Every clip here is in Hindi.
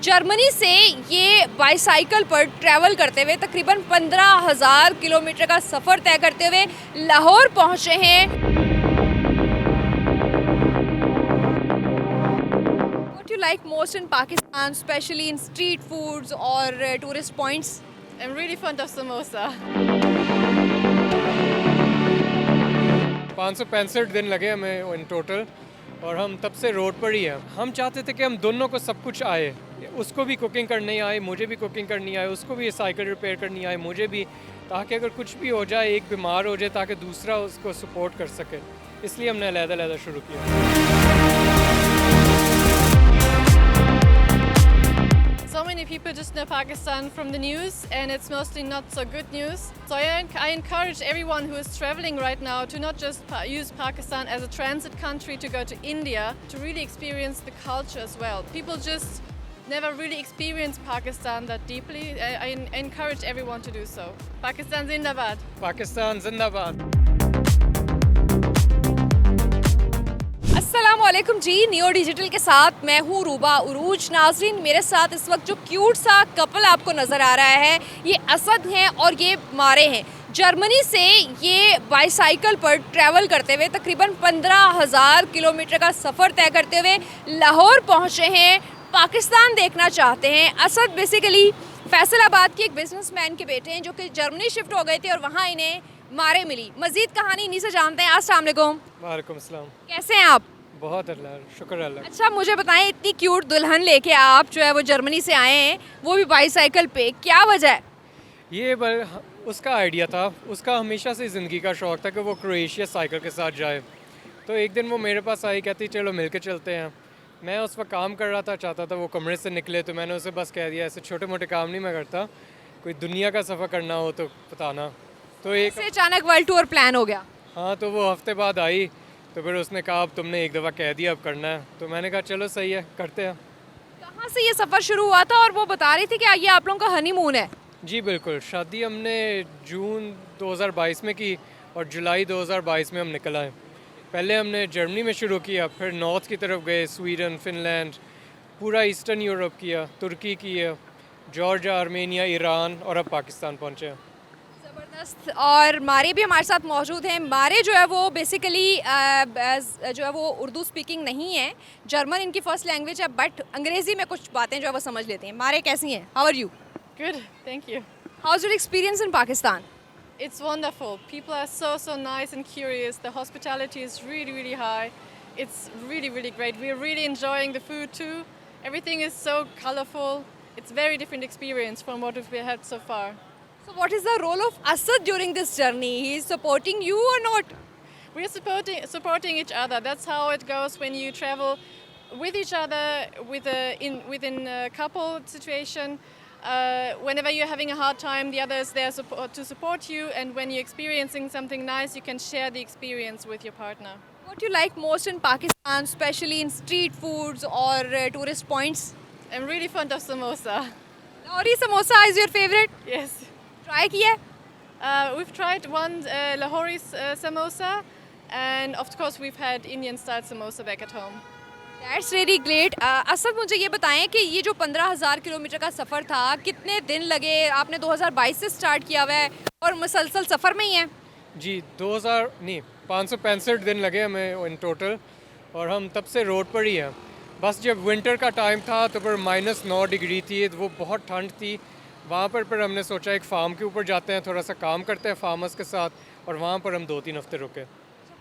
जर्मनी से ये बाईसाइकिल पर ट्रैवल करते हुए तकरीबन 15,000 किलोमीटर का सफ़र तय करते हुए लाहौर पहुंचे हैं। What you like most in Pakistan, especially in street foods or tourist points? I'm really fond of samosa. 565 दिन लगे हमें इन टोटल और हम तब से रोड पर ही हैं। हम चाहते थे कि हम दोनों को सब कुछ आए, उसको भी कुकिंग करनी आए, मुझे भी कुकिंग करनी आए, उसको भी साइकिल रिपेयर करनी आए, मुझे भी, ताकि अगर कुछ भी हो जाए, एक बीमार हो जाए, ताकि दूसरा उसको सपोर्ट कर सके। इसलिए हमने अलग-अलग शुरू किया। So many people just know Pakistan from the news, and it's mostly not so good news. So I encourage everyone who is traveling right now to not just use Pakistan as a transit country to go to India, to really experience the culture as well. People just never really experience Pakistan that deeply. I encourage everyone to do so. Pakistan Zindabad. Pakistan जिंदाबाद। अस्सलामुअलैकुम जी, नियो डिजिटल के साथ मैं हूँ रूबा उरूज। नाजरीन, मेरे साथ इस वक्त जो क्यूट सा कपल आपको नज़र आ रहा है, ये असद हैं और ये मारे हैं। जर्मनी से ये बाईसाइकिल पर ट्रैवल करते हुए तकरीबन 15,000 किलोमीटर का सफ़र तय करते हुए लाहौर पहुँचे हैं। पाकिस्तान देखना चाहते हैं। असद बेसिकली फैसलाबाद के एक बिजनेसमैन के बेटे हैं जो कि जर्मनी शिफ्ट हो गए थे और वहाँ इन्हें मारे मिली। मज़ीद कहानी इन्हीं से जानते हैं। अस्सलाम वालेकुम। वालेकुम सलाम। कैसे हैं आप? बहुत अल्लाह, शुक्र अल्लाह। अच्छा, मुझे बताएं, इतनी क्यूट दुल्हन लेके आप जो है वो जर्मनी से आए हैं, वो भी बाईसाइकिल पे, क्या वजह है? ये उसका आइडिया था, उसका हमेशा से ज़िंदगी का शौक़ था कि वो क्रोएशिया साइकिल के साथ जाए। तो एक दिन वो मेरे पास आई, कहती चलो मिल के चलते हैं। मैं उस वक्त काम कर रहा था, चाहता था वो कमरे से निकले, तो मैंने उसे बस कह दिया ऐसे छोटे मोटे काम नहीं मैं करता, कोई दुनिया का सफ़र करना हो तो बताना। तो एक से अचानक वर्ल्ड टूर प्लान हो गया। हाँ, तो वो हफ्ते बाद आई, तो फिर उसने कहा अब तुमने एक दफ़ा कह दिया, अब करना है। तो मैंने कहा चलो सही है, करते हैं। कहाँ से ये सफ़र शुरू हुआ था? और वो बता रही थी कि ये आप लोगों का हनीमून है। जी बिल्कुल, शादी हमने जून 2022 में की और जुलाई 2022 में हम निकल आए। पहले हमने जर्मनी में शुरू किया, फिर नॉर्थ की तरफ गए, स्वीडन, फिनलैंड, पूरा ईस्टर्न यूरोप किया, तुर्की किया, जॉर्जिया, आर्मेनिया, ईरान और अब पाकिस्तान पहुँचे। ज़बरदस्त। और मारे भी हमारे साथ मौजूद हैं। मारे जो है वो बेसिकली जो है वो उर्दू स्पीकिंग नहीं है, जर्मन इनकी फ़र्स्ट लैंग्वेज है, बट अंग्रेज़ी में कुछ बातें जो है वो समझ लेते हैं। मारे कैसी हैं? How are you? Good, thank you. How is your experience in Pakistan? It's wonderful. People are so nice and curious. The hospitality is really high. It's really great. We're really enjoying the food too. Everything is so colorful. It's very different experience from what we've had so far. So what is the role of Asad during this journey? He is supporting you or not? We're supporting each other. That's how it goes when you travel with each other within a couple situation. Whenever you're having a hard time, the other is there to support you, and when you're experiencing something nice, you can share the experience with your partner. What do you like most in Pakistan, especially in street foods or tourist points? I'm really fond of samosa. Lahori samosa is your favorite? Yes. Try किया? We've tried one Lahori samosa, and of course we've had Indian style samosa back at home. That's really great. Asad, मुझे ये बताएं कि ये जो 15,000 किलोमीटर का सफ़र था, कितने दिन लगे? आपने 2022 से स्टार्ट किया हुआ है और मुसलसल सफ़र में ही है। जी 565 दिन लगे हमें इन टोटल और हम तब से रोड पर ही हैं। बस जब विंटर का टाइम था तो फिर -9 डिग्री थी, वो बहुत ठंड थी। वहाँ पर फिर हमने सोचा एक फार्म के ऊपर जाते हैं, थोड़ा सा काम करते हैं फार्मर्स के साथ, और वहाँ पर हम 2-3 हफ्ते रुके।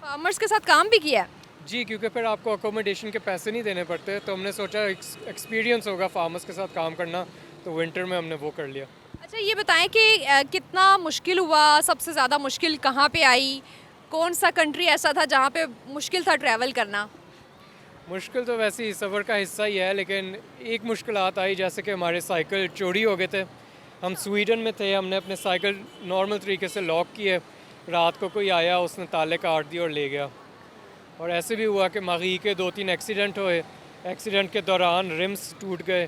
फार्मर्स के साथ काम भी किया? जी, क्योंकि फिर आपको अकोमोडेशन के पैसे नहीं देने पड़ते, तो हमने सोचा एक्सपीरियंस होगा फार्मर्स के साथ काम करना, तो विंटर में हमने वो कर लिया। अच्छा, ये बताएं कि कितना मुश्किल हुआ? सबसे ज़्यादा मुश्किल कहाँ पे आई? कौन सा कंट्री ऐसा था जहाँ पे मुश्किल था ट्रैवल करना? मुश्किल तो वैसे ही सफ़र का हिस्सा ही है, लेकिन एक मुश्किलात आई, जैसे कि हमारे साइकिल चोरी हो गए थे। हम स्वीडन में थे, हमने अपने साइकिल नॉर्मल तरीके से लॉक किए, रात को कोई आया, उसने ताले काट दिए और ले गया। और ऐसे भी हुआ कि मागी के 2-3 एक्सीडेंट हुए, एक्सीडेंट के दौरान रिम्स टूट गए,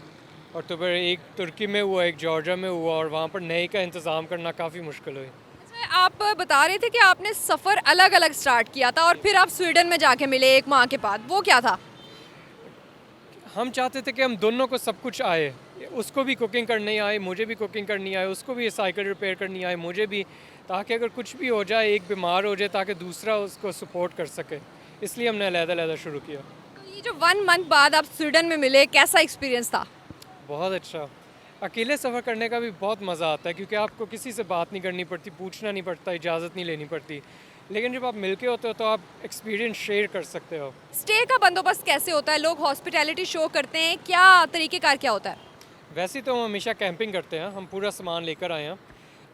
और तो फिर एक तुर्की में हुआ, एक जॉर्जिया में हुआ, और वहाँ पर नए का इंतज़ाम करना काफ़ी मुश्किल हुई। अच्छा, आप बता रहे थे कि आपने सफ़र अलग अलग स्टार्ट किया था और फिर आप स्वीडन में जाके मिले एक माह के बाद, वो क्या था? हम चाहते थे कि हम दोनों को सब कुछ आए, उसको भी कुकिंग करनी आए, मुझे भी कुकिंग करनी आए, उसको भी साइकिल रिपेयर करनी आए, मुझे भी, ताकि अगर कुछ भी हो जाए, एक बीमार हो जाए, ताकि दूसरा उसको सपोर्ट कर सके। इसलिए हमने अलग-अलग शुरू किया। तो ये जो 1 मंथ बाद आप स्वीडन में मिले, कैसा एक्सपीरियंस था? बहुत अच्छा। अकेले सफ़र करने का भी बहुत मज़ा आता है, क्योंकि आपको किसी से बात नहीं करनी पड़ती, पूछना नहीं पड़ता, इजाज़त नहीं लेनी पड़ती। लेकिन जब आप मिलके होते हो तो आप एक्सपीरियंस शेयर कर सकते हो। स्टे का बंदोबस्त कैसे होता है? लोग हॉस्पिटैलिटी शो करते हैं, क्या तरीक़ेकार क्या होता है? वैसे तो हम हमेशा कैंपिंग करते हैं, हम पूरा सामान लेकर आए हैं।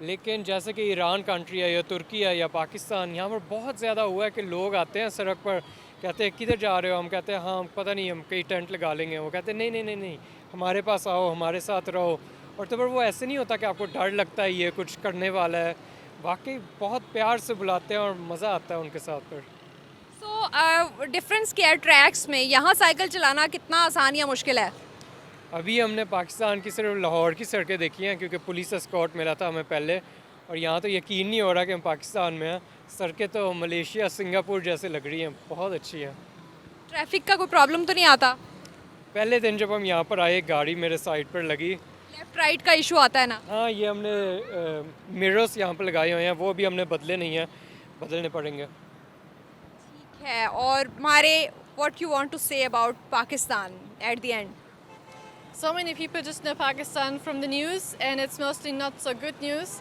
लेकिन जैसे कि ईरान कंट्री है या तुर्की है या पाकिस्तान, यहाँ पर बहुत ज़्यादा हुआ है कि लोग आते हैं सड़क पर, कहते हैं किधर जा रहे हो? हम कहते हैं हाँ पता नहीं, हम कहीं टेंट लगा लेंगे। वो कहते हैं नहीं नहीं नहीं नहीं, हमारे पास आओ, हमारे साथ रहो। और तो फिर वो ऐसे नहीं होता कि आपको डर लगता है ये कुछ करने वाला है। वाकई बहुत प्यार से बुलाते हैं और मज़ा आता है उनके साथ पर। सो डिफरेंस क्या है ट्रैक्स में? यहाँ साइकिल चलाना कितना आसान या मुश्किल है? अभी हमने पाकिस्तान की सिर्फ लाहौर की सड़कें देखी हैं, क्योंकि पुलिस एस्कॉर्ट मिला था हमें पहले, और यहाँ तो यकीन नहीं हो रहा कि हम पाकिस्तान में हैं। सड़कें तो मलेशिया, सिंगापुर जैसे लग रही हैं, बहुत अच्छी हैं। ट्रैफिक का कोई प्रॉब्लम तो नहीं आता? पहले दिन जब हम यहाँ पर आए, गाड़ी मेरे साइड पर लगी। लेफ्ट राइट का इशू आता है ना? हाँ, ये हमने मिरर्स यहाँ पर लगाए हुए हैं, वो भी हमने बदले नहीं हैं, बदलने पड़ेंगे। ठीक है, और हमारे what you want to say about Pakistan at the end? So many people just know Pakistan from the news, and it's mostly not so good news.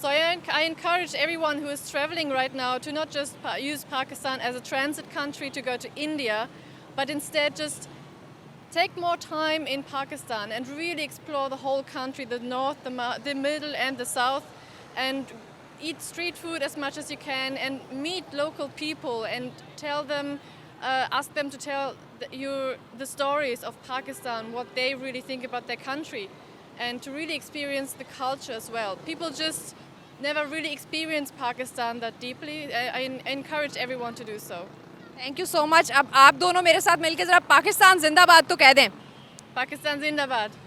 So I encourage everyone who is traveling right now to not just use Pakistan as a transit country to go to India, but instead just take more time in Pakistan and really explore the whole country, the north, the middle and the south, and eat street food as much as you can and meet local people and tell them, ask them to tell the stories of Pakistan, what they really think about their country, and to really experience the culture as well. People just never really experience Pakistan that deeply. I encourage everyone to do so. Thank you so much. अब आप दोनों मेरे साथ मिलकर ज़रा पाकिस्तान जिंदाबाद तो कह दें। Pakistan Zindabad.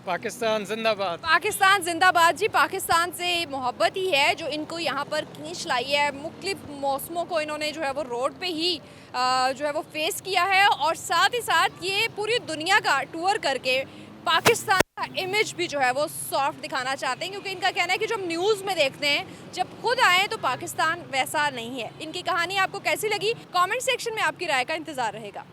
पाकिस्तान जिंदाबाद। पाकिस्तान जिंदाबाद जी। पाकिस्तान से मोहब्बत ही है जो इनको यहाँ पर खींच लाई है। मुख्तलिफ मौसमों को इन्होंने जो है वो रोड पे ही जो है वो फेस किया है, और साथ ही साथ ये पूरी दुनिया का टूर करके पाकिस्तान का इमेज भी जो है वो सॉफ्ट दिखाना चाहते हैं, क्योंकि इनका कहना है कि जो हम न्यूज़ में देखते हैं, जब खुद आए तो पाकिस्तान वैसा नहीं है। इनकी कहानी आपको कैसी लगी? कमेंट सेक्शन में आपकी राय का इंतज़ार रहेगा।